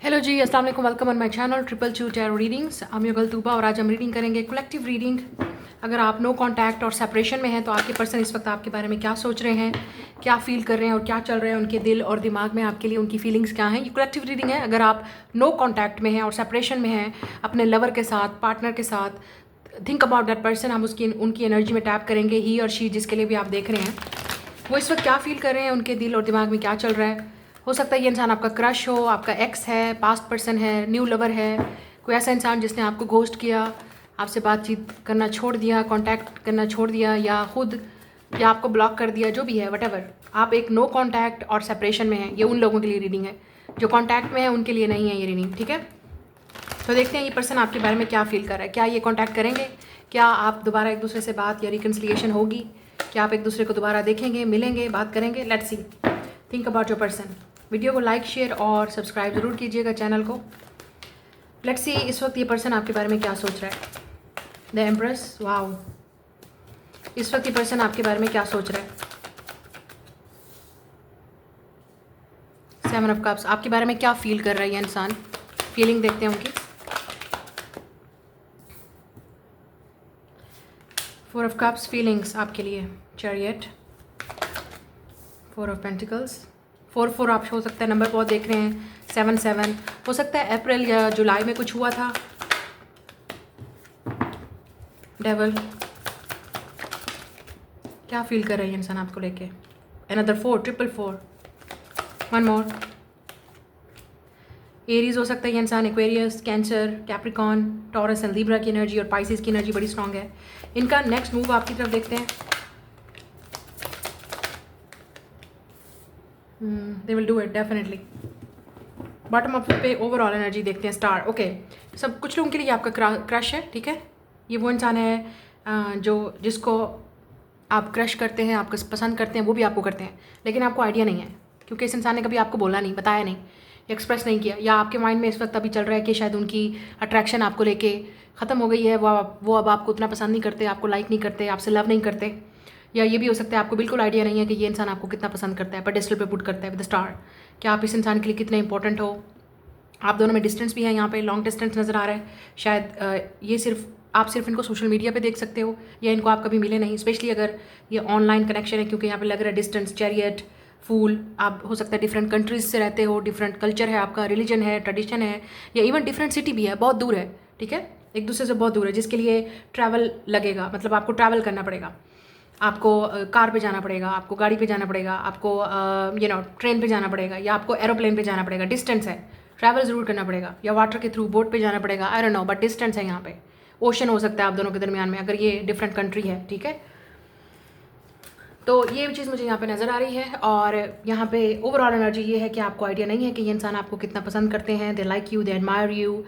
Hello जी, अस्सलाम वालेकुम। Welcome on my channel triple चू टैरो रीडिंग्स। हम युगल तूबा और आज हम रीडिंग करेंगे कलेक्टिव रीडिंग। अगर आप नो कांटेक्ट और सेपरेशन में हैं तो आपके पर्सन इस वक्त आपके बारे में क्या सोच रहे हैं, क्या फील कर रहे हैं और क्या चल रहा है उनके दिल और दिमाग में आपके लिए, उनकी फीलिंग्स क्या हैं। ये कलेक्टिव रीडिंग है। अगर आप नो कांटेक्ट में हैं और सेपरेशन में हैं अपने लवर के साथ, पार्टनर के साथ, थिंक अबाउट दैट पर्सन। हम उसकी उनकी एनर्जी में टैप करेंगे। ही और शी जिसके लिए भी आप देख रहे हैं वो इस वक्त क्या फील कर रहे हैं, उनके दिल और दिमाग में क्या चल रहा है। हो सकता है ये इंसान आपका क्रश हो, आपका एक्स है, पास्ट पर्सन है, न्यू लवर है, कोई ऐसा इंसान जिसने आपको घोस्ट किया, आपसे बातचीत करना छोड़ दिया, कांटेक्ट करना छोड़ दिया, या खुद या आपको ब्लॉक कर दिया, जो भी है वटेवर। आप एक नो कांटेक्ट और सेपरेशन में हैं। ये उन लोगों के लिए रीडिंग है। जो कांटेक्ट में है उनके लिए नहीं है ये रीडिंग, ठीक है। तो देखते हैं ये पर्सन आपके बारे में क्या फील कर रहा है। क्या ये कांटेक्ट करेंगे? क्या आप दोबारा एक दूसरे से बात या रिकन्सिलिएशन होगी? क्या आप एक दूसरे को दोबारा देखेंगे, मिलेंगे, बात करेंगे? Let's see. Think about your person. Video को लाइक, शेयर और सब्सक्राइब ज़रूर कीजिएगा चैनल को। लेट्स सी इस वक्त ये पर्सन आपके बारे में क्या सोच रहा है। The empress, wow. इस वक्त ये पर्सन आपके बारे में क्या सोच रहा है। सेवन ऑफ कप्स, आपके बारे में क्या फील कर रहा है ये इंसान। फीलिंग देखते हैं उनकी। फोर ऑफ कप्स, फीलिंग्स आपके लिए। चैरियट, फोर ऑफ पेंटिकल्स, 4 आप हो सकता है नंबर बहुत देख रहे हैं। 7 हो सकता है अप्रैल या जुलाई में कुछ हुआ था। डेवल, क्या फील कर रही है इंसान आपको लेके। Another 4, 4 one more. एरीज हो सकता है ये इंसान, Aquarius, cancer, Capricorn, taurus and Libra की एनर्जी और पाइसिस की एनर्जी बड़ी स्ट्रांग है। इनका नेक्स्ट मूव आपकी तरफ देखते हैं। They will do it definitely. Bottom up पे ओवरऑल एनर्जी देखते हैं। Star, okay. सब कुछ लोगों के लिए आपका क्रश है, ठीक है। ये वो इंसान है जो जिसको आप क्रश करते हैं, आपको पसंद करते हैं, वो भी आपको करते हैं, लेकिन आपको आइडिया नहीं है क्योंकि इस इंसान ने कभी आपको बोला नहीं, बताया नहीं, एक्सप्रेस नहीं किया, या आपके माइंड में इस वक्त अभी चल रहा है कि शायद उनकी अट्रैक्शन आपको लेके ख़त्म हो गई है। वो अब आपको उतना पसंद नहीं करते, आपको लाइक नहीं करते, आपसे लव नहीं करते। या ये भी हो सकता है आपको बिल्कुल आइडिया नहीं है कि ये इंसान आपको कितना पसंद करता है, पेडेस्टल पे पुट करता है विद स्टार। क्या आप इस इंसान के लिए कितने इंपॉर्टेंट हो। आप दोनों में डिस्टेंस भी है, यहाँ पे लॉन्ग डिस्टेंस नज़र आ रहा है। शायद ये आप सिर्फ इनको सोशल मीडिया पे देख सकते हो, या इनको आप कभी मिले नहीं, स्पेशली अगर ये ऑनलाइन कनेक्शन है, क्योंकि यहाँ पे लग रहा है डिस्टेंस। चैरियट, फूल, आप हो सकता है डिफरेंट कंट्रीज से रहते हो, डिफरेंट कल्चर है आपका, रिलीजन है, ट्रेडिशन है, या इवन डिफरेंट सिटी भी है, बहुत दूर है, ठीक है, एक दूसरे से बहुत दूर है, जिसके लिए ट्रैवल लगेगा, मतलब आपको ट्रैवल करना पड़ेगा, आपको कार पे जाना पड़ेगा, आपको गाड़ी पे जाना पड़ेगा, आपको ट्रेन पे जाना पड़ेगा, या आपको एरोप्लेन पे जाना पड़ेगा। डिस्टेंस है, ट्रैवल ज़रूर करना पड़ेगा, या वाटर के थ्रू बोट पे जाना पड़ेगा, I don't know, but distance है यहाँ पे। ओशन हो सकता है आप दोनों के दरमियान में, अगर ये डिफरेंट कंट्री है, ठीक है। तो ये चीज़ मुझे यहाँ पे नज़र आ रही है। और यहाँ पे ओवरऑल एनर्जी ये है कि आपको आइडिया नहीं है कि ये इंसान आपको कितना पसंद करते हैं। They like you, they admire you.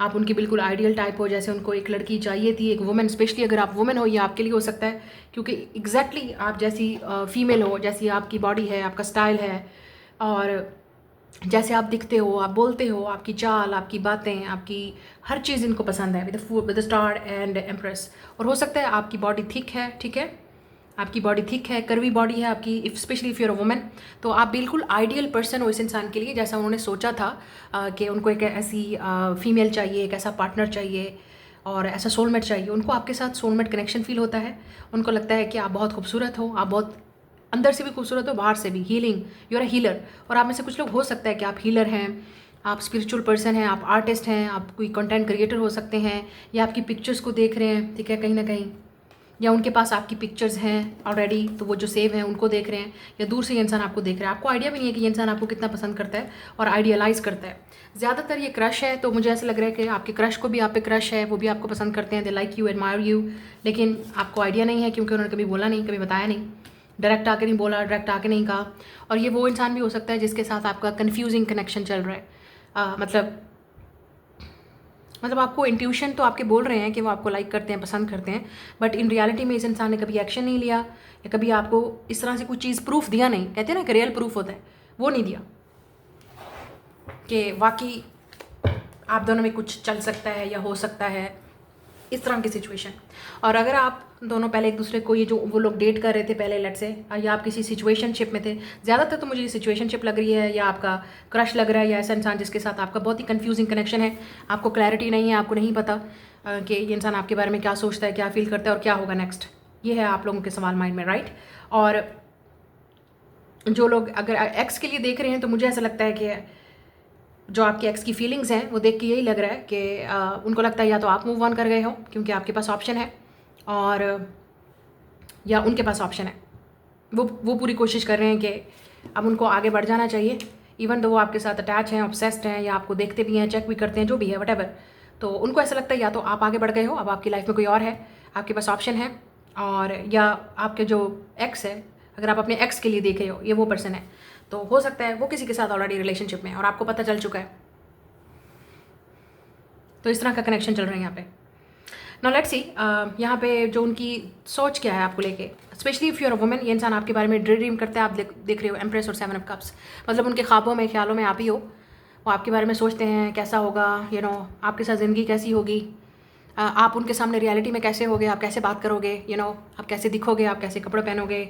आप उनकी बिल्कुल आइडियल टाइप हो, जैसे उनको एक लड़की चाहिए थी, एक वुमेन। स्पेशली अगर आप वुमेन हो, ये आपके लिए हो सकता है, क्योंकि एग्जैक्टली आप जैसी फीमेल हो, जैसी आपकी बॉडी है, आपका स्टाइल है, और जैसे आप दिखते हो, आप बोलते हो, आपकी चाल, आपकी बातें, आपकी हर चीज़ इनको पसंद है विद स्टार एंड एम्प्रेस। और हो सकता है आपकी बॉडी थिक है, ठीक है, आपकी बॉडी थिक है, कर्वी बॉडी है आपकी, specially if you're a women. तो आप बिल्कुल आइडियल पर्सन हो इस इंसान के लिए, जैसा उन्होंने सोचा था कि उनको एक ऐसी फीमेल चाहिए, एक ऐसा पार्टनर चाहिए और ऐसा सोलमेट चाहिए। उनको आपके साथ सोलमेट कनेक्शन फील होता है। उनको लगता है कि आप बहुत खूबसूरत हो, आप बहुत अंदर से भी खूबसूरत हो, बाहर से भी। Healing, you're a healer. और आप में से कुछ लोग हो सकता है कि आप हीलर हैं, आप स्पिरिचुअल पर्सन हैं, आप आर्टिस्ट हैं, आप कोई कंटेंट क्रिएटर हो सकते हैं, या आपकी पिक्चर्स को देख रहे हैं, ठीक है, कहीं ना कहीं, या उनके पास आपकी पिक्चर्स हैं ऑलरेडी, तो वो जो सेव हैं उनको देख रहे हैं, या दूर से ये इंसान आपको देख रहा है। आपको आइडिया भी नहीं है कि ये इंसान आपको कितना पसंद करता है और आइडियलाइज़ करता है। ज़्यादातर ये क्रश है, तो मुझे ऐसा लग रहा है कि आपके क्रश को भी आप पे क्रश है, वो भी आपको पसंद करते हैं, they like you, admire you, लेकिन आपको आइडिया नहीं है क्योंकि उन्होंने कभी बोला नहीं, कभी बताया नहीं, डायरेक्ट आके नहीं बोला, डायरेक्ट आके नहीं कहा। और ये वो इंसान भी हो सकता है जिसके साथ आपका कन्फ्यूजिंग कनेक्शन चल रहा है। मतलब आपको इंट्यूशन तो आपके बोल रहे हैं कि वो आपको लाइक करते हैं, पसंद करते हैं, बट इन रियलिटी में इस इंसान ने कभी एक्शन नहीं लिया, या कभी आपको इस तरह से कुछ चीज़ प्रूफ दिया नहीं। कहते हैं ना कि रियल प्रूफ होता है, वो नहीं दिया कि वाकई आप दोनों में कुछ चल सकता है या हो सकता है। इस तरह की सिचुएशन। और अगर आप दोनों पहले एक दूसरे को, ये जो वो लोग डेट कर रहे थे पहले लेट से, या आप किसी सिचुएशनशिप में थे, ज़्यादातर तो मुझे ये सिचुएशनशिप लग रही है, या आपका क्रश लग रहा है, या ऐसा इंसान जिसके साथ आपका बहुत ही कंफ्यूजिंग कनेक्शन है, आपको क्लैरिटी नहीं है, आपको नहीं पता कि ये इंसान आपके बारे में क्या सोचता है, क्या फील करता है और क्या होगा नेक्स्ट। ये है आप लोगों के सवाल माइंड में, राइट। और जो लोग अगर एक्स के लिए देख रहे हैं तो मुझे ऐसा लगता है कि जो आपकी एक्स की फीलिंग्स हैं वो देख के यही लग रहा है कि उनको लगता है या तो आप मूव ऑन कर गए हो क्योंकि आपके पास ऑप्शन है, और या उनके पास ऑप्शन है। वो पूरी कोशिश कर रहे हैं कि अब उनको आगे बढ़ जाना चाहिए, इवन तो वो आपके साथ अटैच हैं, ऑब्सेस्ड हैं, या आपको देखते भी हैं, चेक भी करते हैं, जो भी है वटेवर। तो उनको ऐसा लगता है या तो आप आगे बढ़ गए हो, अब आपकी लाइफ में कोई और है, आपके पास ऑप्शन है, और या आपके जो एक्स है, अगर आप अपने एक्स के लिए देखे हो, ये वो पर्सन है, तो हो सकता है वो किसी के साथ ऑलरेडी रिलेशनशिप में है और आपको पता चल चुका है। तो इस तरह का कनेक्शन चल रहा है यहाँ पे। नाउ लेट्स सी यहाँ पे जो उनकी सोच क्या है आपको लेके, specially if you are a women. ये इंसान आपके बारे में ड्रीम करता है, आप देख रहे हो एम्प्रेस और 7 ऑफ कप्स, मतलब उनके ख्वाबों में, ख्यालों में आप ही हो। वो आपके बारे में सोचते हैं कैसा होगा, आपके साथ ज़िंदगी कैसी होगी, आप उनके सामने रियलिटी में कैसे होगे, आप कैसे बात करोगे, आप कैसे दिखोगे, आप कैसे कपड़े पहनोगे,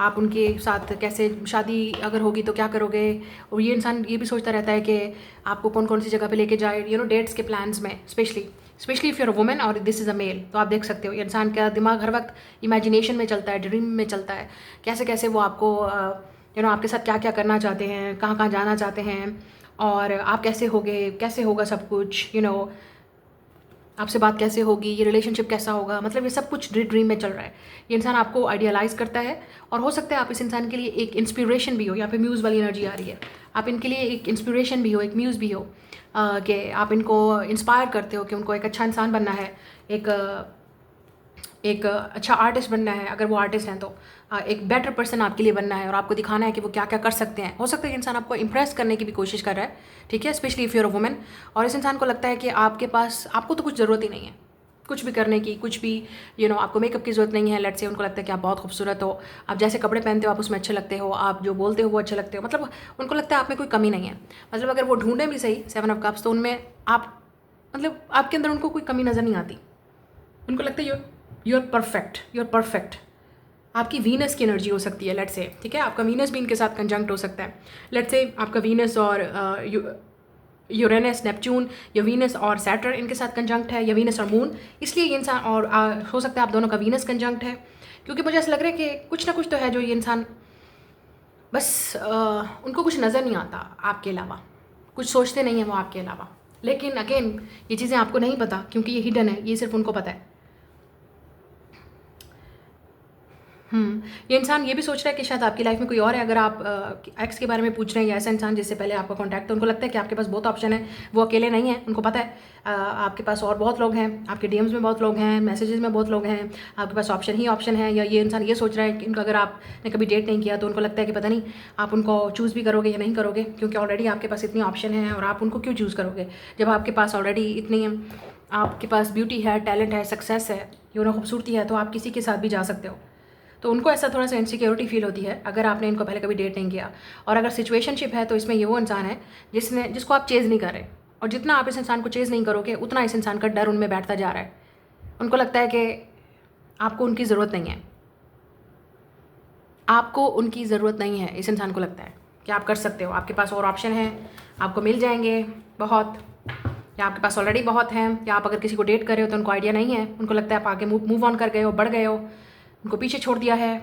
आप उनके साथ कैसे, शादी अगर होगी तो क्या करोगे। और ये इंसान ये भी सोचता रहता है कि आपको कौन कौन सी जगह पे लेके जाए, डेट्स के प्लान्स में, specially if you're a women और दिस इज़ अ मेल। तो आप देख सकते हो ये इंसान का दिमाग हर वक्त इमेजिनेशन में चलता है, ड्रीम में चलता है, कैसे कैसे वो आपको आपके साथ क्या क्या करना चाहते हैं, कहाँ कहाँ जाना चाहते हैं, और आप कैसे होगे, कैसे होगा सब कुछ, आपसे बात कैसे होगी, ये रिलेशनशिप कैसा होगा, मतलब ये सब कुछ ड्रीम में चल रहा है। ये इंसान आपको आइडियलाइज करता है, और हो सकता है आप इस इंसान के लिए एक इंस्पिरेशन भी हो। यहाँ पे म्यूज़ वाली एनर्जी आ रही है, आप इनके लिए एक इंस्पिरेशन भी हो, एक म्यूज़ भी हो, कि आप इनको इंस्पायर करते हो कि उनको एक अच्छा इंसान बनना है, एक अच्छा आर्टिस्ट बनना है, अगर वो आर्टिस्ट हैं तो एक बेटर पर्सन आपके लिए बनना है, और आपको दिखाना है कि वो क्या क्या कर सकते हैं। हो सकता है कि इंसान आपको इंप्रेस करने की भी कोशिश कर रहा है, ठीक है, specially if you're a women. और इस इंसान को लगता है कि आपको तो कुछ ज़रूरत ही नहीं है कुछ भी करने की, कुछ भी आपको मेकअप की ज़रूरत नहीं है। लेट्स से उनको लगता है कि आप बहुत खूबसूरत हो, आप जैसे कपड़े पहनते हो आप उसमें अच्छे लगते हो, आप जो बोलते हो वो अच्छे लगते हो, मतलब उनको लगता है आप में कोई कमी नहीं है। मतलब अगर वो ढूंढें भी सही 7 ऑफ कप्स, तो उनमें आप, मतलब आपके अंदर उनको कोई कमी नज़र नहीं आती। उनको लगता है यू आर परफेक्ट। आपकी वीनस की एनर्जी हो सकती है, लेट्स से, ठीक है, आपका वीनस भी इनके साथ कंजंक्ट हो सकता है। लेट्स से आपका वीनस और यूरेनस, नेपच्यून, या वीनस और सैटर्न इनके साथ कंजंक्ट है, या वीनस और मून, इसलिए ये इंसान, और हो सकता है आप दोनों का वीनस कंजंक्ट है। क्योंकि मुझे ऐसा लग रहा है कि कुछ ना कुछ तो है जो ये इंसान, बस उनको कुछ नज़र नहीं आता आपके अलावा, कुछ सोचते नहीं हैं वो आपके अलावा। लेकिन अगेन ये चीज़ें आपको नहीं पता क्योंकि ये हिडन है, ये सिर्फ उनको पता है। ये इंसान ये भी सोच रहा है कि शायद आपकी लाइफ में कोई और है। अगर आप एक्स के बारे में पूछ रहे हैं, या ऐसा इंसान जिससे पहले आपका कॉन्टैक्ट, तो उनको लगता है कि आपके पास बहुत ऑप्शन है, वो अकेले नहीं हैं। उनको पता है आपके पास और बहुत लोग हैं, आपके डीएम्स में बहुत लोग हैं, मैसेजेस में बहुत लोग हैं, आपके पास ऑप्शन ही ऑप्शन है। या ये इंसान ये सोच रहा है कि अगर आपने कभी डेट नहीं किया तो उनको लगता है कि पता नहीं आप उनको चूज़ भी करोगे या नहीं करोगे, क्योंकि ऑलरेडी आपके पास इतनी ऑप्शन है, और आप उनको क्यों चूज़ करोगे जब आपके पास ऑलरेडी इतनी, आपके पास ब्यूटी है, टैलेंट है, सक्सेस है, खूबसूरती है, तो आप किसी के साथ भी जा सकते हो। तो उनको ऐसा थोड़ा सा इनसिक्योरिटी फील होती है अगर आपने इनको पहले कभी डेट नहीं किया। और अगर सिचुएशनशिप है तो इसमें ये वो इंसान है जिसको आप चेज़ नहीं कर रहे, और जितना आप इस इंसान को चेज़ नहीं करोगे उतना इस इंसान का डर उनमें बैठता जा रहा है। उनको लगता है कि आपको उनकी ज़रूरत नहीं है, आपको उनकी ज़रूरत नहीं है। इस इंसान को लगता है कि आप कर सकते हो, आपके पास और ऑप्शन है, आपको मिल जाएंगे बहुत, या आपके पास ऑलरेडी बहुत हैं, या आप अगर किसी को डेट कर रहे हो तो उनको आइडिया नहीं है, उनको लगता है आप आगे मूव ऑन कर गए हो, बढ़ गए हो, उनको पीछे छोड़ दिया है,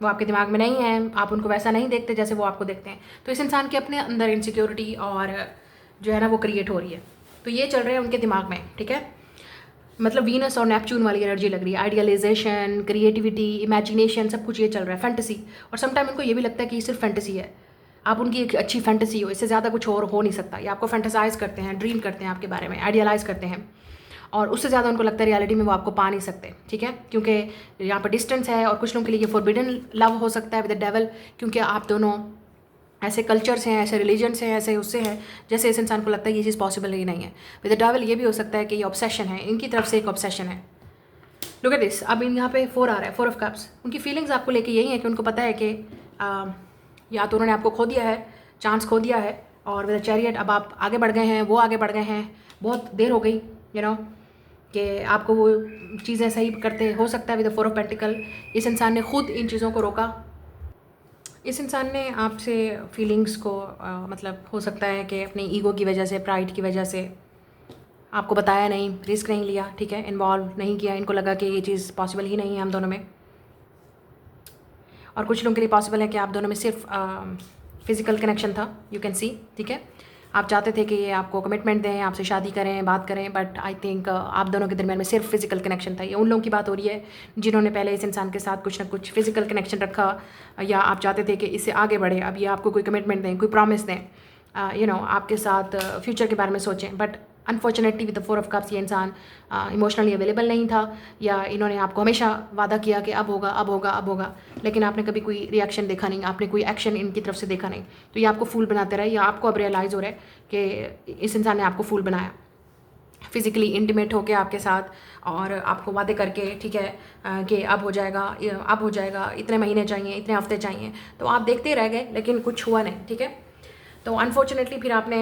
वो आपके दिमाग में नहीं है, आप उनको वैसा नहीं देखते जैसे वो आपको देखते हैं। तो इस इंसान के अपने अंदर इनसिक्योरिटी और जो है ना वो क्रिएट हो रही है। तो ये चल रहा है उनके दिमाग में, ठीक है, मतलब वीनस और नेपच्यून वाली एनर्जी लग रही है, आइडियलाइजेशन, क्रिएटिविटी, इमेजिनेशन, सब कुछ ये चल रहा है, फैंटेसी। और समटाइम उनको ये भी लगता है कि ये सिर्फ फैंटेसी है, आप उनकी एक अच्छी फैंटेसी हो, इससे ज़्यादा कुछ और हो नहीं सकता। ये आपको फैंटेसाइज करते हैं, ड्रीम करते हैं आपके बारे में, आइडियलाइज करते हैं, और उससे ज़्यादा उनको लगता है रियलिटी में वो आपको पा नहीं सकते, ठीक है, क्योंकि यहाँ पर डिस्टेंस है। और कुछ लोगों के लिए ये फॉरबिडन लव हो सकता है विद द डेवल, क्योंकि आप दोनों ऐसे कल्चर्स हैं, ऐसे रिलीजन्स हैं, ऐसे उससे हैं जैसे इस इंसान को लगता है ये चीज़ पॉसिबल ही नहीं है। विद द डेवल ये भी हो सकता है कि ये ऑब्सेशन है, इनकी तरफ से एक ऑब्सेशन है। लुक एट दिस, अब यहाँ पे 4 आ रहा है, 4 ऑफ कप्स। उनकी फीलिंग्स आपको लेके यही है कि उनको पता है कि या तो उन्होंने आपको खो दिया है, चांस खो दिया है, और विद द चैरियट अब आप आगे बढ़ गए हैं, वो आगे बढ़ गए हैं, बहुत देर हो गई, कि आपको वो चीज़ें सही करते हो सकता है with the four of pentacle. इस इंसान ने खुद इन चीज़ों को रोका। इस इंसान ने आपसे फीलिंग्स को मतलब हो सकता है कि अपनी ईगो की वजह से, प्राइड की वजह से आपको बताया नहीं, रिस्क नहीं लिया, ठीक है, इन्वॉल्व नहीं किया। इनको लगा कि ये चीज़ पॉसिबल ही नहीं है हम दोनों में। और कुछ लोगों के लिए पॉसिबल है कि आप दोनों में सिर्फ फिज़िकल कनेक्शन था, यू कैन सी, ठीक है। आप चाहते थे कि ये आपको कमिटमेंट दें, आपसे शादी करें, बात करें, बट आई थिंक आप दोनों के दरमियान में सिर्फ फिज़िकल कनेक्शन था। ये उन लोगों की बात हो रही है जिन्होंने पहले इस इंसान के साथ कुछ ना कुछ फिज़िकल कनेक्शन रखा, या आप चाहते थे कि इससे आगे बढ़े, अब ये आपको कोई कमिटमेंट दें, कोई प्रॉमिस दें, आपके साथ फ्यूचर के बारे में सोचें। But unfortunately with the four of cups ये इंसान इमोशनली अवेलेबल नहीं था, या इन्होंने आपको हमेशा वादा किया कि अब होगा, अब होगा, अब होगा, लेकिन आपने कभी कोई रिएक्शन देखा नहीं, आपने कोई एक्शन इनकी तरफ से देखा नहीं। तो ये आपको फूल बनाते रहे, या आपको अब रियलाइज़ हो रहा है कि इस इंसान ने आपको फूल बनाया, फिज़िकली इंटीमेट होके आपके साथ, और आपको वादे करके, ठीक है, कि अब हो जाएगा, अब हो जाएगा, इतने महीने चाहिए, इतने हफ्ते चाहिए, तो आप देखते रह गए, लेकिन कुछ हुआ नहीं, ठीक है। तो अनफॉर्चुनेटली फिर आपने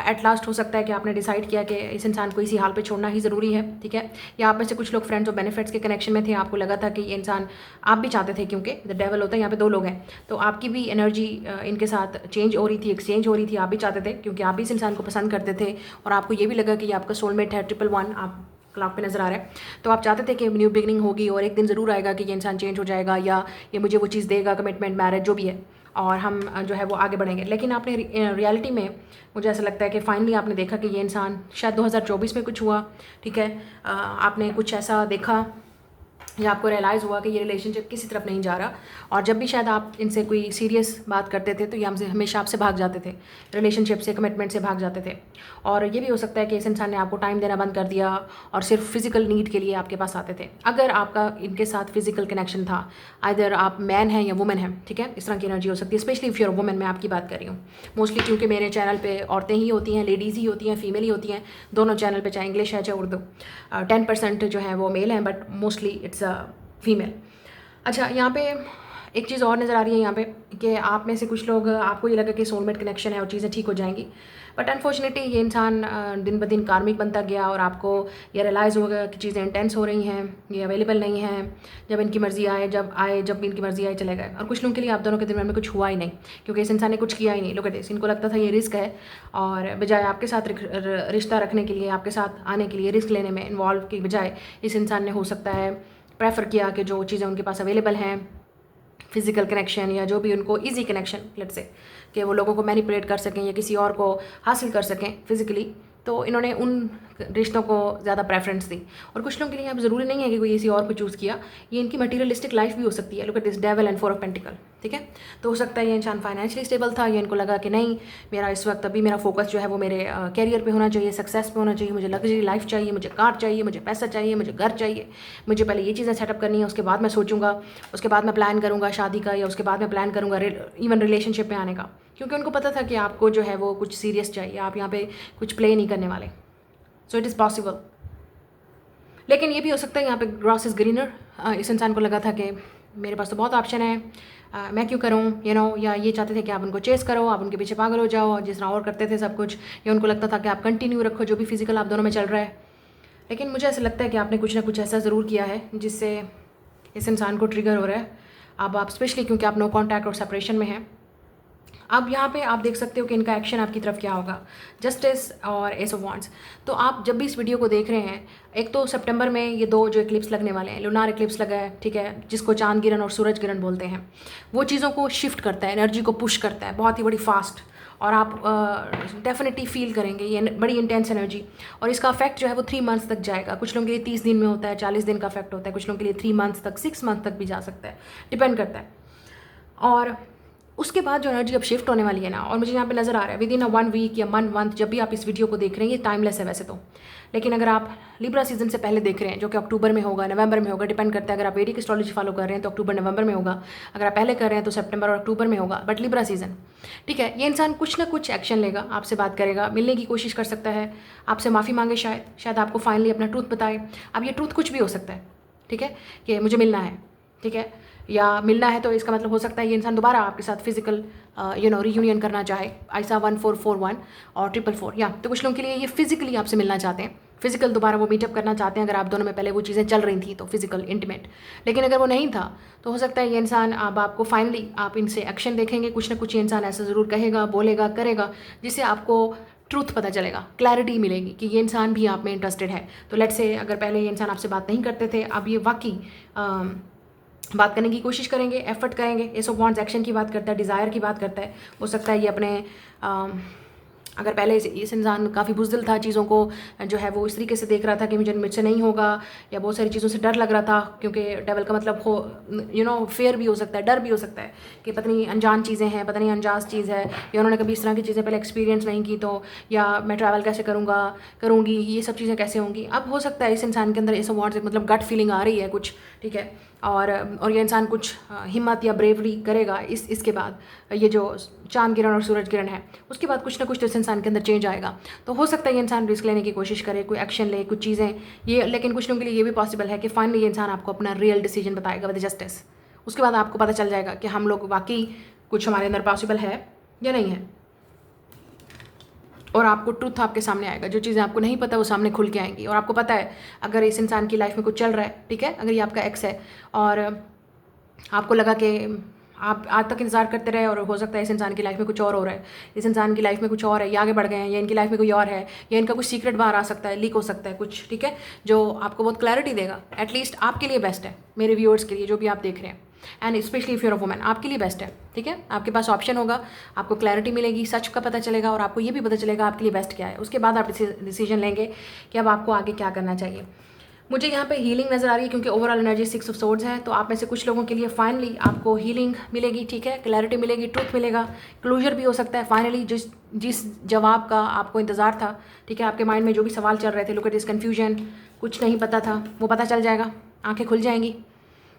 एट लास्ट हो सकता है कि आपने डिसाइड किया कि इस इंसान को इसी हाल पे छोड़ना ही ज़रूरी है, ठीक है। या आप में से कुछ लोग फ्रेंड्स और बेनिफिट्स के कनेक्शन में थे, आपको लगा था कि ये इंसान, आप भी चाहते थे, क्योंकि द डेवल होता है, यहाँ पे दो लोग हैं, तो आपकी भी एनर्जी इनके साथ चेंज हो रही थी, एक्सचेंज हो रही थी, आप भी चाहते थे, क्योंकि आप भी इस इंसान को पसंद करते थे, और आपको ये भी लगा कि ये आपका सोलमेट है, 111 आप क्लॉक पे नज़र आ रहा है। तो आप चाहते थे कि न्यू बिगनिंग होगी, और एक दिन ज़रूर आएगा कि ये इंसान चेंज हो जाएगा, या ये मुझे वो चीज़ देगा, कमिटमेंट, मैरिज, जो भी है, और हम जो है वो आगे बढ़ेंगे। लेकिन आपने रियलिटी में, मुझे ऐसा लगता है कि फाइनली आपने देखा कि ये इंसान, शायद 2024 में कुछ हुआ, ठीक है, आपने कुछ ऐसा देखा, या आपको रियलाइज़ हुआ कि ये रिलेशनशिप किसी तरफ नहीं जा रहा, और जब भी शायद आप इनसे कोई सीरियस बात करते थे तो ये हमसे हमेशा आपसे भाग जाते थे, रिलेशनशिप से, कमिटमेंट से भाग जाते थे। और ये भी हो सकता है कि इस इंसान ने आपको टाइम देना बंद कर दिया और सिर्फ फिजिकल नीड के लिए आपके पास आते थे। अगर आपका इनके साथ फिजिकल कनेक्शन था, आइदर आप मैन हैं या वुमेन हैं, ठीक है, इस तरह की एनर्जी हो सकती है, स्पेशली इफ़ यूर वुमेन, मैं आपकी बात कर रही हूँ मोस्टली, क्योंकि मेरे चैनल पर औरतें ही होती हैं, लेडीज़ ही होती हैं, फीमेल ही होती हैं, दोनों चैनल पर, चाहे इंग्लिश है चाहे उर्दू। 10% जो है वो मेल हैं, बट मोस्टली इट्स फीमेल। अच्छा, यहाँ पे एक चीज़ और नज़र आ रही है यहाँ पे, कि आप में से कुछ लोग, आपको ये लगा कि सोलमेट कनेक्शन है और चीज़ें ठीक हो जाएंगी, बट अनफॉर्चुनेटली ये इंसान दिन ब दिन कार्मिक बनता गया, और आपको ये रियलाइज़ हो गया कि चीज़ें इंटेंस हो रही हैं, ये अवेलेबल नहीं हैं, जब इनकी मर्ज़ी आए, जब इनकी मर्ज़ी आए चले गए। और कुछ लोगों के लिए आप दोनों के दरमियान में कुछ हुआ ही नहीं, क्योंकि इस इंसान ने कुछ किया ही नहीं। लोग इनको लगता था ये रिस्क है, और बजाय आपके साथ रिश्ता रखने के लिए, आपके साथ आने के लिए, रिस्क लेने में इन्वॉल्व की बजाय, इस इंसान ने हो सकता है प्रेफर किया कि जो चीज़ें उनके पास अवेलेबल हैं, फिज़िकल कनेक्शन या जो भी उनको इजी कनेक्शन, लेट्स से, कि वो लोगों को मैनिपुलेट कर सकें या किसी और को हासिल कर सकें फिज़िकली, तो इन्होंने उन रिश्तों को ज़्यादा प्रेफरेंस दी। और कुछ लोगों के लिए अब ज़रूरी नहीं है कि कोई किसी और को चूज़ किया, ये इनकी मटीरियलिस्टिक लाइफ भी हो सकती है। Look at this devil and 4 of pentacle, ठीक है। तो हो सकता है ये इंसान फाइनेंशियली स्टेबल था, या इनको लगा कि नहीं, मेरा इस वक्त अभी मेरा फोकस जो है वो मेरे कैरियर पे होना चाहिए, सक्सेस पे होना चाहिए, मुझे लग्जरी लाइफ चाहिए, मुझे कार चाहिए, मुझे पैसा चाहिए, मुझे घर चाहिए, मुझे पहले ये चीज़ें सेटअप करनी है, उसके बाद मैं सोचूंगा, उसके बाद मैं प्लान करूँगा शादी का, या उसके बाद मैं प्लान करूँगा इवन रिलेशनशिप में आने का, क्योंकि उनको पता था कि आपको जो है वो कुछ सीरियस चाहिए, आप यहाँ पे कुछ प्ले नहीं करने वाले। So it is possible. लेकिन ये भी हो सकता है यहाँ पे ग्रास इज़ ग्रीनर, इस इंसान को लगा था कि मेरे पास तो बहुत ऑप्शन है, मैं क्यों करूँ, या ये चाहते थे कि आप उनको चेस करो, आप उनके पीछे पागल हो जाओ, जिस तरह और करते थे सब कुछ, या उनको लगता था कि आप कंटिन्यू रखो जो भी फिजिकल आप दोनों में चल रहा है। लेकिन मुझे ऐसा लगता है कि आपने कुछ ना कुछ ऐसा ज़रूर किया है जिससे इस इंसान को ट्रिगर हो रहा है। अब आप स्पेशली क्योंकि आप नो कॉन्टैक्ट और सेपरेशन में हैं, अब यहाँ पे आप देख सकते हो कि इनका एक्शन आपकी तरफ क्या होगा, जस्टिस और एस ऑफ वांड्स। तो आप जब भी इस वीडियो को देख रहे हैं, एक तो सितंबर में ये 2 जो एक्लिप्स लगने वाले हैं, लूनार एक्लिप्स लगा है, ठीक है, जिसको चांद गिरन और सूरज गिरन बोलते हैं, वो चीज़ों को शिफ्ट करता है, एनर्जी को पुश करता है बहुत ही बड़ी फास्ट, और आप डेफिनेटली फील करेंगे ये बड़ी इंटेंस एनर्जी। और इसका इफेक्ट जो है वो 3 मंथ्स तक जाएगा। कुछ लोगों के लिए 30 दिन में होता है, 40 दिन का इफेक्ट होता है, कुछ लोगों के लिए 3 मंथ्स तक, 6 मंथ तक भी जा सकता है, डिपेंड करता है। और उसके बाद जो एनर्जी अब शिफ्ट होने वाली है ना, और मुझे यहाँ पे नज़र आ रहा है विद इन 1 वीक या मंथ, जब भी आप इस वीडियो को देख रहे हैं, ये टाइमलेस है वैसे तो, लेकिन अगर आप लिब्रा सीजन से पहले देख रहे हैं, जो कि अक्टूबर में होगा, नवंबर में होगा, डिपेंड करता है। अगर आप वेदिक एस्ट्रोलॉजी फॉलो कर रहे हैं तो अक्टूबर नवंबर में होगा, अगर आप पहले कर रहे हैं तो सितंबर और अक्टूबर में होगा, बट लिब्रा सीजन, ठीक है। ये इंसान कुछ ना कुछ एक्शन लेगा, आपसे बात करेगा, मिलने की कोशिश कर सकता है, आपसे माफ़ी मांगे, शायद आपको फाइनली अपना ट्रूथ बताए। अब ये ट्रूथ कुछ भी हो सकता है, ठीक है, कि मुझे मिलना है, ठीक है, या मिलना है तो इसका मतलब हो सकता है ये इंसान दोबारा आपके साथ फिजिकल रीयूनियन करना चाहे, ऐसा 1441 और 444 या तो कुछ लोगों के लिए ये फिजिकली आपसे मिलना चाहते हैं, फिजिकल दोबारा वो मीटअप करना चाहते हैं अगर आप दोनों में पहले वो चीज़ें चल रही थी तो फिजिकल इंटीमेट। लेकिन अगर वो नहीं था तो हो सकता है ये इंसान अब आपको फाइनली आप इनसे एक्शन देखेंगे, कुछ ना कुछ ये इंसान ऐसा ज़रूर कहेगा, बोलेगा, करेगा जिससे आपको ट्रूथ पता चलेगा, क्लैरिटी मिलेगी कि ये इंसान भी आप में इंटरेस्टेड है। तो लेट्स से अगर पहले ये इंसान आपसे बात नहीं करते थे, अब ये वाकई बात करने की कोशिश करेंगे, एफर्ट करेंगे, एस ऑफ वांट्स एक्शन की बात करता है, डिज़ायर की बात करता है। हो सकता है ये अपने अगर पहले इस इंसान काफ़ी बुज़दिल था, चीज़ों को जो है वो इस तरीके से देख रहा था कि मुझसे नहीं होगा, या बहुत सारी चीज़ों से डर लग रहा था, क्योंकि डेवल का मतलब हो फेयर भी हो सकता है, डर भी हो सकता है कि पता नहीं अनजान चीज़ें हैं, पता नहीं अनजान चीज़ है, या उन्होंने कभी इस तरह की चीज़ें पहले एक्सपीरियंस नहीं की, तो या मैं ट्रैवल कैसे करूँगी, ये सब चीज़ें कैसे होंगी। अब हो सकता है इस इंसान के अंदर इस अवार्ड से मतलब गट फीलिंग आ रही है कुछ, ठीक है, और ये इंसान कुछ हिम्मत या ब्रेवरी करेगा इसके बाद, ये जो चांद गिरन और सूरज गिरन है उसके बाद कुछ ना कुछ तो इस इंसान के अंदर चेंज आएगा। तो हो सकता है ये इंसान रिस्क लेने की कोशिश करे, कोई एक्शन ले, कुछ चीज़ें ये, लेकिन कुछ लोगों के लिए ये भी पॉसिबल है कि फाइनली ये इंसान आपको अपना रियल डिसीजन बताएगा विद जस्टिस। उसके बाद आपको पता चल जाएगा कि हम लोग वाकई कुछ हमारे अंदर पॉसिबल है या नहीं है, और आपको ट्रूथ आपके सामने आएगा, जो चीज़ें आपको नहीं पता वो सामने खुल के आएंगी। और आपको पता है अगर इस इंसान की लाइफ में कुछ चल रहा है, ठीक है, अगर ये आपका एक्स है और आपको लगा कि आप आज तक इंतज़ार करते रहे और हो सकता है इस इंसान की लाइफ में कुछ और हो रहा है, इस इंसान की लाइफ में कुछ और है, ये आगे बढ़ गए हैं, या इनकी लाइफ में कोई और है, या इनका कुछ सीक्रेट बाहर आ सकता है, लीक हो सकता है कुछ, ठीक है, जो आपको बहुत क्लैरिटी देगा। एटलीस्ट आपके लिए बेस्ट है, मेरे व्यूअर्स के लिए जो भी आप देख रहे हैं, and specially if you're a woman, आपके लिए बेस्ट है, ठीक है। आपके पास ऑप्शन होगा, आपको क्लैरिटी मिलेगी, सच का पता चलेगा, और आपको ये भी पता चलेगा आपके लिए बेस्ट क्या है। उसके बाद आप डिसीजन लेंगे कि अब आपको आगे क्या करना चाहिए। मुझे यहाँ पे हीलिंग नज़र आ रही है क्योंकि ओवरऑल एनर्जी 6 ऑफ सोर्ड्स है, तो आप में से कुछ लोगों के लिए फाइनली आपको हीलिंग मिलेगी, ठीक है, क्लैरिटी मिलेगी, ट्रूथ मिलेगा, क्लोजर भी हो सकता है फाइनली जिस जवाब का आपको इंतज़ार था, ठीक है, आपके माइंड में जो भी सवाल चल रहे थे, लुक एट दिस कन्फ्यूजन, कुछ नहीं पता था, वो पता चल जाएगा, आंखें खुल जाएंगी,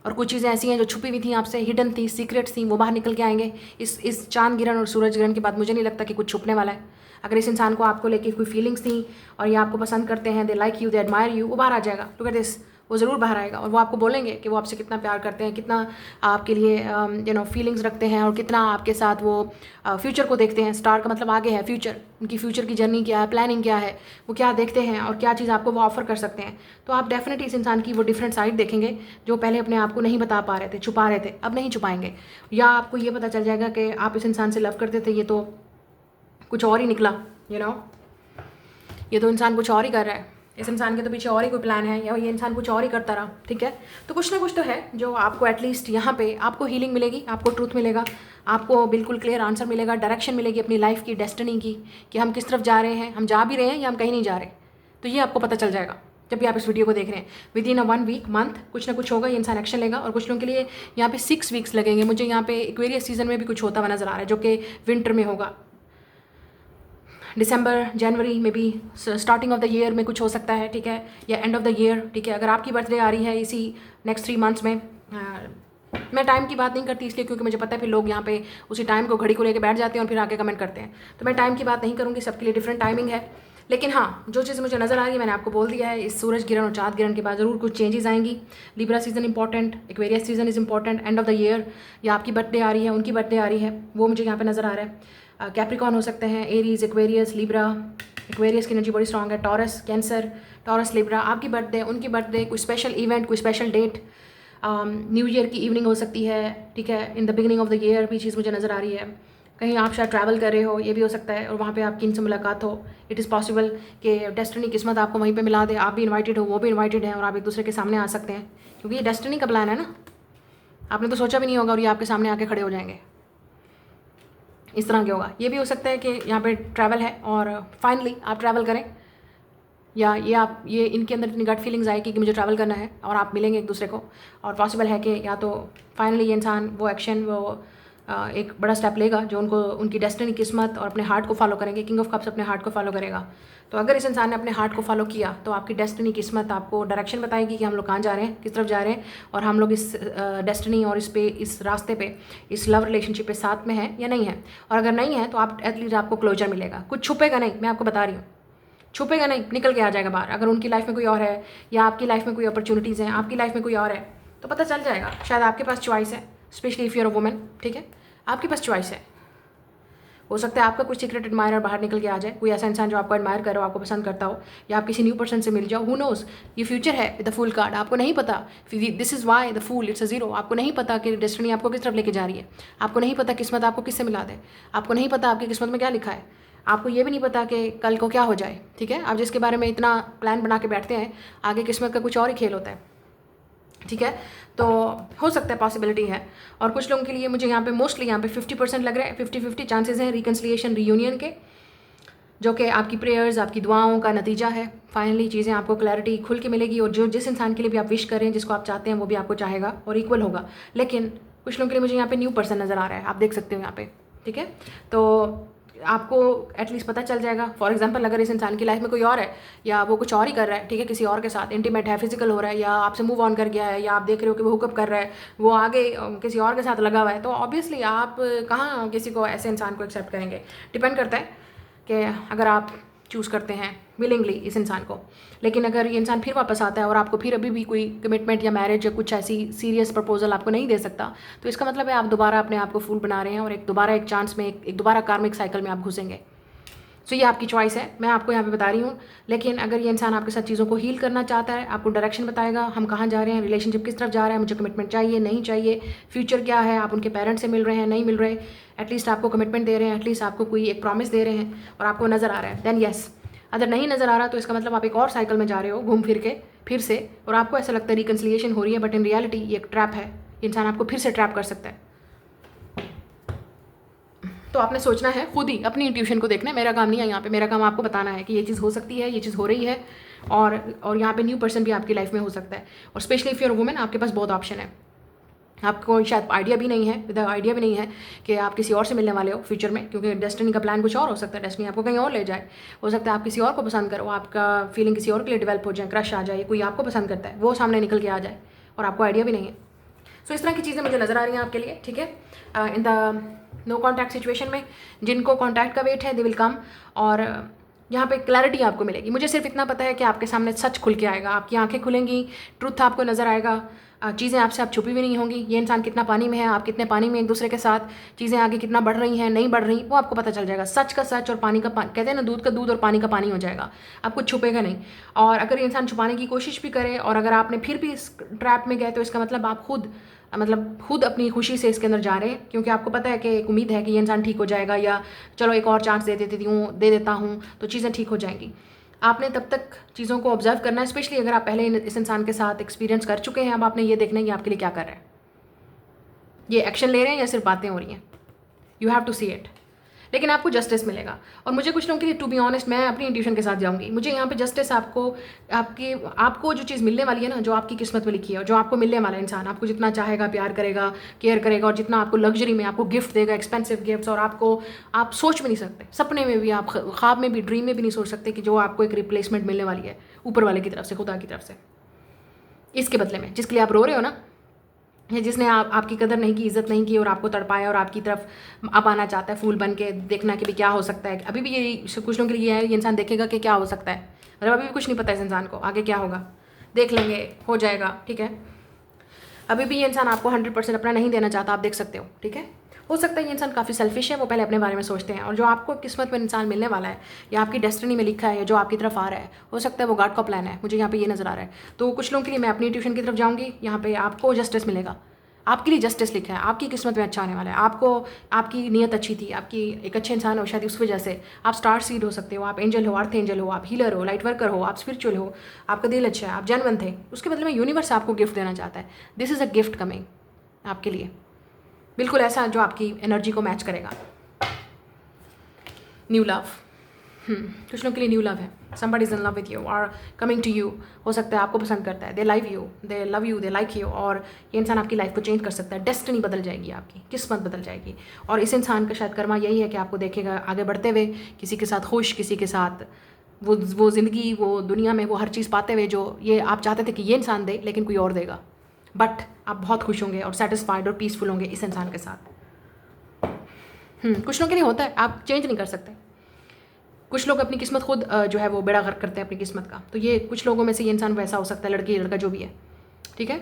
और कुछ चीज़ें ऐसी हैं जो छुपी हुई थी आपसे, हिडन थी, सीक्रेट्स थी, वो बाहर निकल के आएंगे। इस चांद गिरन और सूरज गिरन के बाद मुझे नहीं लगता कि कुछ छुपने वाला है। अगर इस इंसान को आपको लेके कोई फीलिंग्स थी और ये आपको पसंद करते हैं, they like you, they admire you, वो बाहर आ जाएगा, लुक एट दिस, वो ज़रूर बाहर आएगा, और वो आपको बोलेंगे कि वो आपसे कितना प्यार करते हैं, कितना आपके लिए फीलिंग्स रखते हैं, और कितना आपके साथ वो फ्यूचर को देखते हैं। स्टार का मतलब आगे है, फ्यूचर, उनकी फ्यूचर की जर्नी क्या है, प्लानिंग क्या है, वो क्या देखते हैं और क्या चीज़ आपको वो ऑफर कर सकते हैं। तो आप डेफिनेटली इस इंसान की वो डिफरेंट साइड देखेंगे जो पहले अपने आप को नहीं बता पा रहे थे, छुपा रहे थे, अब नहीं छुपाएंगे। या आपको ये पता चल जाएगा कि आप इस इंसान से लव करते थे, ये तो कुछ और ही निकला, ये तो इंसान कुछ और ही कर रहा है, इस इंसान के तो पीछे और ही कोई प्लान है, या ये इंसान कुछ और ही करता रहा, ठीक है। तो कुछ ना कुछ तो है जो आपको एटलीस्ट यहाँ पे आपको हीलिंग मिलेगी, आपको ट्रूथ मिलेगा, आपको बिल्कुल क्लियर आंसर मिलेगा, डायरेक्शन मिलेगी अपनी लाइफ की, डेस्टिनी की, कि हम किस तरफ जा रहे हैं, हम जा भी रहे हैं या हम कहीं नहीं जा रहे। तो ये आपको पता चल जाएगा जब भी आप इस वीडियो को देख रहे हैं। विद इन 1 वीक, मंथ, कुछ ना कुछ होगा, ये इंसान एक्शन लेगा। और कुछ लोगों के लिए यहाँ पे 6 वीक्स लगेंगे। मुझे यहाँ पे एक्वेरियस सीजन में भी कुछ होता हुआ नजर आ रहा है, जो कि विंटर में होगा, दिसंबर, जनवरी में भी, स्टार्टिंग ऑफ द ईयर में कुछ हो सकता है, ठीक है, या एंड ऑफ द ईयर, ठीक है। अगर आपकी बर्थडे आ रही है इसी नेक्स्ट 3 मंथ्स में, मैं टाइम की बात नहीं करती इसलिए क्योंकि मुझे पता है फिर लोग यहाँ पे उसी टाइम को घड़ी को लेकर बैठ जाते हैं और फिर आके कमेंट करते हैं, तो मैं टाइम की बात नहीं करूँगी, सबके लिए डिफरेंट टाइमिंग है। लेकिन हाँ, जो चीज़ मुझे नज़र आ रही है मैंने आपको बोल दिया है, इस सूरज गिरन और चाँद गिरन के बाद ज़रूर कुछ चेंजेस आएंगी। Libra season important, Aquarius season is important, end of the year, या आपकी बर्थडे आ रही है, उनकी बर्थडे आ रही है, वो मुझे यहाँ पे नज़र आ रहा है। कैप्रिकॉन हो सकते हैं, एरीज, एक्वेरियस, लिब्रा, एक्वेरियस की एनर्जी बड़ी स्ट्रॉन्ग है, टॉरस, कैंसर, टॉरस, लिब्रा, आपकी बर्थडे, उनकी बर्थडे, कोई स्पेशल इवेंट, कोई स्पेशल डेट, न्यू ईयर की इवनिंग हो सकती है, ठीक है, in the beginning of the year भी चीज़ मुझे नज़र आ रही है। कहीं आप शायद ट्रैवल कर रहे हो, ये भी हो सकता है, और वहाँ पे आपकी इनसे मुलाकात हो। इट इज़ पॉसिबल कि डेस्टिनी, किस्मत आपको वहीं पे मिला दे, आप भी इनवाइटेड हो, वो भी इनवाइटेड है, और आप एक दूसरे के सामने आ सकते हैं, क्योंकि ये डेस्टिनी का प्लान है ना, आपने तो सोचा भी नहीं होगा और ये आपके सामने आके खड़े हो जाएंगे, इस तरह के होगा। ये भी हो सकता है कि यहाँ पे ट्रैवल है और फाइनली आप ट्रैवल करें, या ये इनके अंदर इतनी गट फीलिंग्स आएगी कि मुझे ट्रैवल करना है, और आप मिलेंगे एक दूसरे को। और पॉसिबल है कि या तो फाइनली ये इंसान वो एक्शन, वो एक बड़ा स्टेप लेगा जो उनको उनकी डेस्टिनी, किस्मत और अपने हार्ट को फॉलो करेंगे। किंग ऑफ कप्स अपने हार्ट को फॉलो करेगा। तो अगर इस इंसान ने अपने हार्ट को फॉलो किया तो आपकी डेस्टिनी, किस्मत आपको डायरेक्शन बताएगी कि हम लोग कहाँ जा रहे हैं, किस तरफ जा रहे हैं, और हम लोग इस डेस्टिनी और इस रास्ते पे, इस लव रिलेशनशिप पे साथ में हैं या नहीं है। और अगर नहीं है तो आप एटलीस्ट आपको क्लोजर मिलेगा, कुछ छुपेगा नहीं, मैं आपको बता रही हूँ, छुपेगा नहीं, निकल के आ जाएगा बाहर। अगर उनकी लाइफ में कोई और है या आपकी लाइफ में कोई अपॉर्चुनिटीज़ हैं, आपकी लाइफ में कोई और है, तो पता चल जाएगा। शायद आपके पास चॉइस है, specially if you're a women, ठीक है, आपके पास चॉइस है। हो सकता है आपका कुछ सीक्रेट एडमायर बाहर निकल के आ जाए, कोई ऐसा इंसान जो आपको एडमायर कर रहा हो, आपको पसंद करता हो, या आप किसी न्यू पर्सन से मिल जाओ। हु नोज़, ये फ्यूचर है विद द फूल कार्ड, आपको नहीं पता। This is why the fool it's a zero. आपको नहीं पता कि डेस्टिनी आपको किस तरफ लेके जा रही है, आपको नहीं पता किस्मत आपको किससे मिला दे, आपको नहीं पता आपकी किस्मत में क्या लिखा है, आपको ये भी नहीं पता कि कल को क्या हो जाए, ठीक है। आप जिसके बारे में इतना प्लान बना के बैठते हैं, आगे किस्मत का कुछ और ही खेल होता है, ठीक है। तो हो सकता है, पॉसिबिलिटी है। और कुछ लोगों के लिए मुझे यहाँ पे मोस्टली यहाँ पे 50% लग रहा है, 50-50 चांसेस हैं रिकन्सिलिएशन, रीयूनियन के, जो कि आपकी प्रेयर्स, आपकी दुआओं का नतीजा है। फाइनली चीज़ें आपको क्लैरिटी खुल के मिलेगी, और जो जिस इंसान के लिए भी आप विश कर रहे हैं, जिसको आप चाहते हैं, वो भी आपको चाहेगा और इक्वल होगा। लेकिन कुछ लोगों के लिए मुझे यहाँ पे न्यू पर्सन नज़र आ रहा है, आप देख सकते हो यहाँ पे, ठीक है। तो आपको एटलीस्ट पता चल जाएगा। फॉर एग्जांपल, अगर इस इंसान की लाइफ में कोई और है, या वो कुछ और ही कर रहा है, ठीक है, किसी और के साथ इंटीमेट है, फिजिकल हो रहा है, या आपसे मूव ऑन कर गया है, या आप देख रहे हो कि वो हुकअप कर रहा है, वो आगे किसी और के साथ लगा हुआ है, तो ऑब्वियसली आप कहाँ किसी को, ऐसे इंसान को एक्सेप्ट करेंगे। डिपेंड करता है कि अगर आप चूज़ करते हैं विलिंगली इस इंसान को। लेकिन अगर ये इंसान फिर वापस आता है और आपको फिर अभी भी कोई कमिटमेंट या मैरिज या कुछ ऐसी सीरियस प्रपोजल आपको नहीं दे सकता, तो इसका मतलब है आप दोबारा अपने आप को फूल बना रहे हैं, और एक चांस में, एक दोबारा कार्मिक साइकिल में आप घुसेंगे। सो ये आपकी चॉइस है, मैं आपको यहाँ पे बता रही हूँ। लेकिन अगर ये इंसान आपके साथ चीज़ों को हील करना चाहता है, आपको डायरेक्शन बताएगा, हम कहाँ जा रहे हैं, रिलेशनशिप किस तरफ जा रहा है, मुझे कमिटमेंट चाहिए नहीं चाहिए, फ्यूचर क्या है, आप उनके पेरेंट्स से मिल रहे हैं नहीं मिल रहे, एटलीस्ट आपको कमिटमेंट दे रहे हैं, एटलीस्ट आपको कोई एक प्रॉमिस दे रहे हैं, और आपको नज़र आ रहा है, देन येस। अगर नहीं नज़र आ रहा, तो इसका मतलब आप एक और साइकिल में जा रहे हो घूम फिर के, फिर से, और आपको ऐसा लगता है रिकन्सिलिएशन हो रही है, बट इन रियलिटी ये एक ट्रैप है। इंसान आपको फिर से ट्रैप कर सकता है। तो आपने सोचना है, खुद ही अपनी इंट्यूशन को देखना है। मेरा काम नहीं है यहाँ पे, मेरा काम आपको बताना है कि ये चीज़ हो सकती है, ये चीज़ हो रही है, और यहाँ पे न्यू पर्सन भी आपकी लाइफ में हो सकता है। और स्पेशली इफ़ यूर वुमेन, आपके पास बहुत ऑप्शन है। आपको शायद आइडिया भी नहीं है, आइडिया भी नहीं है कि आप किसी और से मिलने वाले हो फ्यूचर में, क्योंकि डेस्टिनी का प्लान कुछ और हो सकता है, डेस्टिनी आपको कहीं और ले जाए। हो सकता है आप किसी और को पसंद करो, आपका फीलिंग किसी और के लिए डेवलप हो जाए, क्रश आ जाए, कोई आपको पसंद करता है, वो सामने निकल के आ जाए, और आपको आइडिया भी नहीं है। सो इस तरह की चीज़ें मुझे नज़र आ रही हैं आपके लिए, ठीक है। In the no contact situation में जिनको कॉन्टैक्ट का वेट है, दे विल कम, और यहाँ पे क्लैरिटी आपको मिलेगी। मुझे सिर्फ इतना पता है कि आपके सामने सच खुल के आएगा, आपकी आंखें खुलेंगी, ट्रुथ आपको नज़र आएगा, चीज़ें आपसे आप छुपी हुई नहीं होंगी। ये इंसान कितना पानी में है, आप कितने पानी में एक दूसरे के साथ, चीज़ें आगे कितना बढ़ रही हैं नहीं बढ़ रही, वो आपको पता चल जाएगा। सच का सच और पानी का पानी, कहते हैं ना, दूध का दूध और पानी का पानी हो जाएगा, आप कुछ छुपेगा नहीं। और अगर ये इंसान छुपाने की कोशिश भी करे, और अगर आपने फिर भी इस ट्रैप में गए, तो इसका मतलब आप खुद अपनी खुशी से इसके अंदर जा रहे हैं, क्योंकि आपको पता है कि एक उम्मीद है कि ये इंसान ठीक हो जाएगा, या चलो एक और चांस दे देता हूँ तो चीज़ें ठीक हो जाएंगी। आपने तब तक चीज़ों को ऑब्जर्व करना है, स्पेशली अगर आप पहले इस इंसान के साथ एक्सपीरियंस कर चुके हैं। अब आपने ये देखना है कि आपके लिए क्या कर रहा है, ये एक्शन ले रहे हैं या सिर्फ बातें हो रही हैं। You have to see it. लेकिन आपको जस्टिस मिलेगा। और मुझे कुछ लोगों के लिए, टू बी ऑनेस्ट, मैं अपनी इंट्यूशन के साथ जाऊंगी, मुझे यहाँ पे जस्टिस आपको जो चीज़ मिलने वाली है ना, जो आपकी किस्मत में लिखी है, और जो आपको मिलने वाला इंसान आपको जितना चाहेगा, प्यार करेगा, केयर करेगा, और जितना आपको लग्जरी में आपको गिफ्ट देगा, एक्सपेंसिव गिफ्ट्स, और आप सोच भी नहीं सकते, सपने में भी, आप ख्वाब में भी, ड्रीम में भी नहीं सोच सकते कि जो आपको एक रिप्लेसमेंट मिलने वाली है ऊपर वाले की तरफ से, खुदा की तरफ से, इसके बदले में, जिसके लिए आप रो रहे हो ना, या जिसने आपकी कदर नहीं की, इज्जत नहीं की, और आपको तड़पाया, और आपकी तरफ अब आना चाहता है फूल बन के, देखना कि भी क्या हो सकता है। अभी भी ये कुछ लोगों के लिए है, ये इंसान देखेगा कि क्या हो सकता है, मतलब अभी भी कुछ नहीं पता इस इंसान को आगे क्या होगा, देख लेंगे, हो जाएगा, ठीक है। अभी भी ये इंसान आपको 100% अपना नहीं देना चाहता, आप देख सकते हो, ठीक है। हो सकता है ये इंसान काफ़ी सेल्फिश है, वो पहले अपने बारे में सोचते हैं, और जो आपको किस्मत में इंसान मिलने वाला है, या आपकी डेस्टिनी में लिखा है, या जो आपकी तरफ आ रहा है, हो सकता है वो गॉड का प्लान है। मुझे यहाँ पे ये नज़र आ रहा है। तो कुछ लोगों के लिए मैं अपनी ट्यूशन की तरफ जाऊँगी, यहाँ पे आपको जस्टिस मिलेगा, आपके लिए जस्टिस लिखा है, आपकी किस्मत में अच्छा आने वाला है। आपको, आपकी नीयत अच्छी थी, आपकी एक अच्छे इंसान हो, शायद उस वजह से आप स्टार सीड हो सकते हो, आप एंजल हो, अर्थ एंजल हो, आप हीलर हो, लाइट वर्कर हो, आप स्पिरिचुअल हो, आपका दिल अच्छा है, आप जेन्युइन थे, उसके बदले में यूनिवर्स आपको गिफ्ट देना चाहता है। This is a gift coming आपके लिए, बिल्कुल ऐसा जो आपकी एनर्जी को मैच करेगा। न्यू लव, कुछ लोगों के लिए न्यू लव है, somebody is in love with you or coming to you, हो सकता है आपको पसंद करता है, they love you, they like you, और ये इंसान आपकी लाइफ को चेंज कर सकता है। डेस्टिनी बदल जाएगी, आपकी किस्मत बदल जाएगी, और इस इंसान का शायद कर्मा यही है कि आपको देखेगा आगे बढ़ते हुए, किसी के साथ खुश, किसी के साथ वो ज़िंदगी, वो दुनिया में वो हर चीज़ पाते हुए जो ये आप चाहते थे कि ये इंसान दे, लेकिन कोई और देगा। बट आप बहुत खुश होंगे और सेटिस्फाइड और पीसफुल होंगे इस इंसान के साथ। कुछ लोगों के लिए होता है, आप चेंज नहीं कर सकते। कुछ लोग अपनी किस्मत खुद जो है वो बेड़ा गर्क करते हैं अपनी किस्मत का। तो ये कुछ लोगों में से ये इंसान वैसा हो सकता है, लड़की लड़का जो भी है, ठीक है।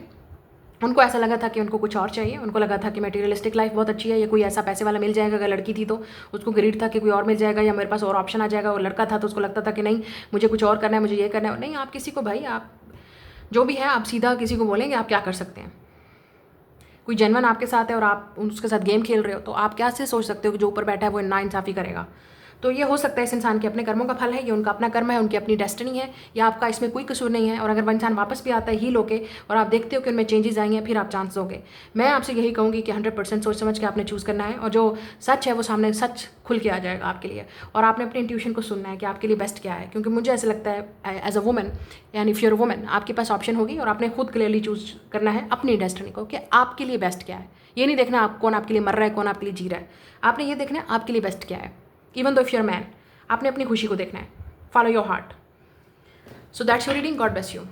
उनको ऐसा लगा था कि उनको कुछ और चाहिए, उनको लगा था कि मटेरियलिस्टिक लाइफ बहुत अच्छी है, या कोई ऐसा पैसे वाला मिल जाएगा। अगर लड़की थी तो उसको ग्रीड था कि कोई और मिल जाएगा, या मेरे पास और ऑप्शन आ जाएगा। और लड़का था तो उसको लगता था कि नहीं, मुझे कुछ और करना है, मुझे ये करना है। नहीं, आप किसी को भाई, आप जो भी है आप सीधा किसी को बोलेंगे, आप क्या कर सकते हैं। कोई जेनवन आपके साथ है और आप उसके साथ गेम खेल रहे हो, तो आप क्या से सोच सकते हो कि जो ऊपर बैठा है वो नाइंसाफ़ी करेगा। तो ये हो सकता है इस इंसान के अपने कर्मों का फल है, ये उनका अपना कर्म है, उनकी अपनी डेस्टिनी है, या आपका इसमें कोई कसूर नहीं है। और अगर वो इंसान वापस भी आता है हील होके और आप देखते हो कि उनमें चेंजेस आई हैं, फिर आप चांस दोगे। मैं आपसे यही कहूँगी कि 100% सोच समझ के आपने चूज़ करना है, और जो सच है वो सामने सच खुल के आ जाएगा आपके लिए। और आपने अपनी इंट्यूशन को सुनना है कि आपके लिए बेस्ट क्या है, क्योंकि मुझे ऐसा लगता है एज अ वुमन, यानी इफ़ यूर अ वुमन, आपके पास ऑप्शन होगी और आपने खुद क्लियरली चूज़ करना है अपनी डेस्टिनी को कि आपके लिए बेस्ट क्या है। ये नहीं देखना आप कौन आपके लिए मर रहा है, कौन आपके लिए जी रहा है। आपने ये देखना है आपके लिए बेस्ट क्या है। Even though if your man, आपने अपनी खुशी को देखना है। Follow your heart. So that's your reading. God bless you.